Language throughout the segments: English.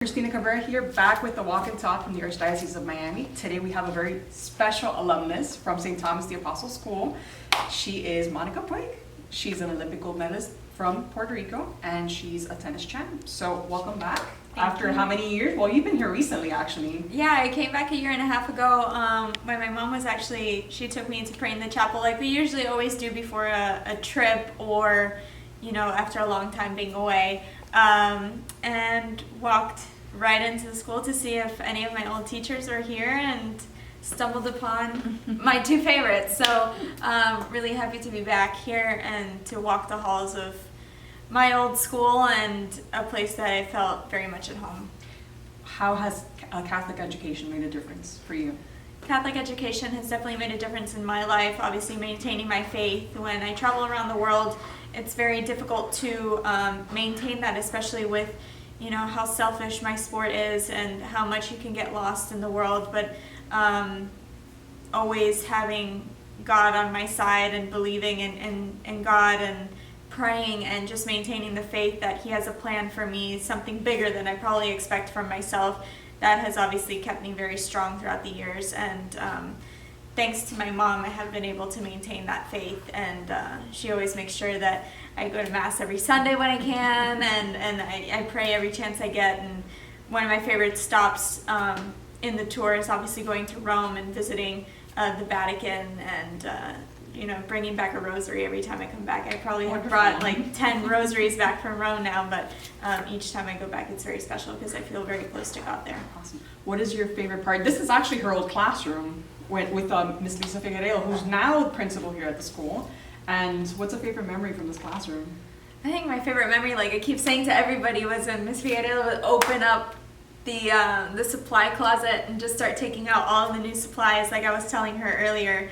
Christina Cabrera here, back with the Walk and Talk from the Archdiocese of Miami. Today we have a very special alumnus from St. Thomas the Apostle School. She is Monica Puig. She's an Olympic gold medalist from Puerto Rico, and she's a tennis champ. So welcome back. After how many years? Well, you've been here recently, actually. Yeah, I came back a year and a half ago when my mom was she took me to pray in the chapel like we usually always do before a trip or, after a long time being away. And walked right into the school to see if any of my old teachers were here and stumbled upon my two favorites. So really happy to be back here and to walk the halls of my old school and a place that I felt very much at home. How has Catholic education made a difference for you? Catholic education has definitely made a difference in my life, obviously maintaining my faith. When I travel around the world, it's very difficult to maintain that, especially with how selfish my sport is and how much you can get lost in the world, but always having God on my side and believing in God and praying and just maintaining the faith that He has a plan for me, something bigger than I probably expect from myself. That has obviously kept me very strong throughout the years, and thanks to my mom, I have been able to maintain that faith, and she always makes sure that I go to Mass every Sunday when I can, and I pray every chance I get. And one of my favorite stops in the tour is obviously going to Rome and visiting the Vatican and bringing back a rosary every time I come back. I probably have brought like 10 rosaries back from Rome now, but each time I go back it's very special because I feel very close to God there. Awesome. What is your favorite part? This is actually her old classroom with Miss Lisa Figueiredo, who's now the principal here at the school. And what's a favorite memory from this classroom? I think my favorite memory, like I keep saying to everybody, was when Miss Figueiredo would open up the supply closet and just start taking out all of the new supplies. Like I was telling her earlier,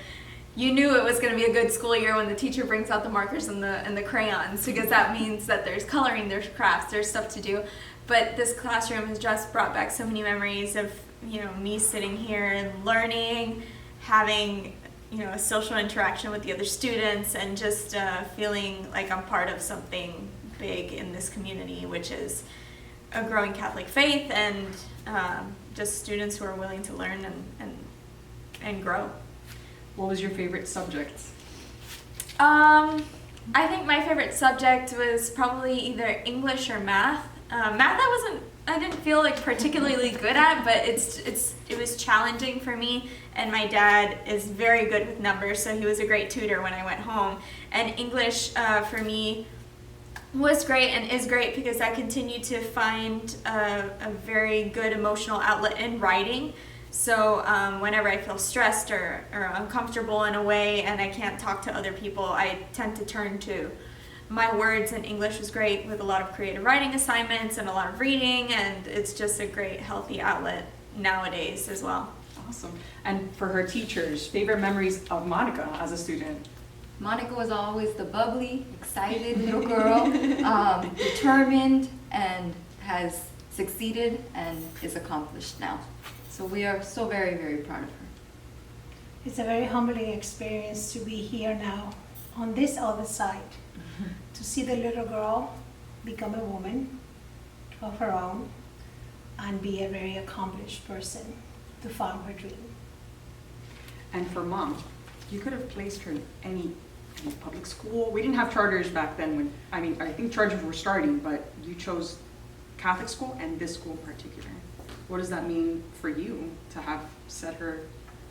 you knew it was going to be a good school year when the teacher brings out the markers and the crayons, because that means that there's coloring, there's crafts, there's stuff to do. But this classroom has just brought back so many memories of me sitting here and learning, having a social interaction with the other students, and just feeling like I'm part of something big in this community, which is a growing Catholic faith and just students who are willing to learn and grow. What was your favorite subject? I think my favorite subject was probably either English or math. Math I didn't feel like particularly good at, but it was challenging for me, and my dad is very good with numbers, so he was a great tutor when I went home. And English for me was great and is great because I continue to find a very good emotional outlet in writing. So whenever I feel stressed or uncomfortable in a way and I can't talk to other people, I tend to turn to my words, and English is great with a lot of creative writing assignments and a lot of reading, and it's just a great healthy outlet nowadays as well. Awesome. And for her teachers, favorite memories of Monica as a student? Monica was always the bubbly, excited little girl, determined, and has succeeded and is accomplished now. So we are so very, very proud of her. It's a very humbling experience to be here now on this other side, to see the little girl become a woman of her own and be a very accomplished person to follow her dream. And for Mom, you could have placed her in any public school. We didn't have charters back then I think charters were starting, but you chose Catholic school and this school in particular. What does that mean for you to have set her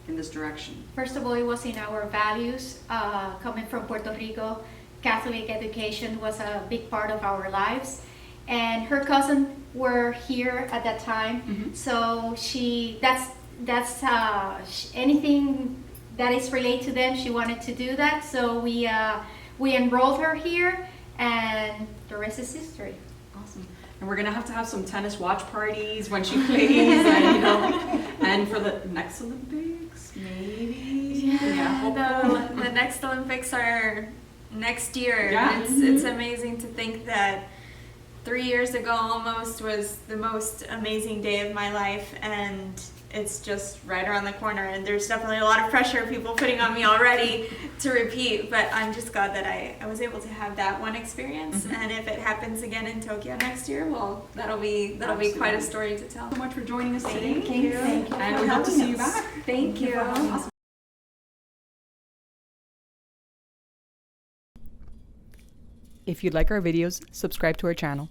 in this direction? First of all, it was in our values. Coming from Puerto Rico, Catholic education was a big part of our lives. And her cousins were here at that time, so anything that is related to them, she wanted to do that. So we enrolled her here, and the rest is history. Awesome. And we're gonna have some tennis watch parties when she plays, and for the next Olympics, maybe. The next Olympics are next year. Yeah. It's amazing to think that 3 years ago almost was the most amazing day of my life, and it's just right around the corner, and there's definitely a lot of pressure people putting on me already to repeat, but I'm just glad that I was able to have that one experience. And if it happens again in Tokyo next year, well, that'll be quite a story to tell. So much for joining us today. Thank you. Thank you And for we hope to having see you us. back. Thank you. Awesome. If you'd like our videos, subscribe to our channel.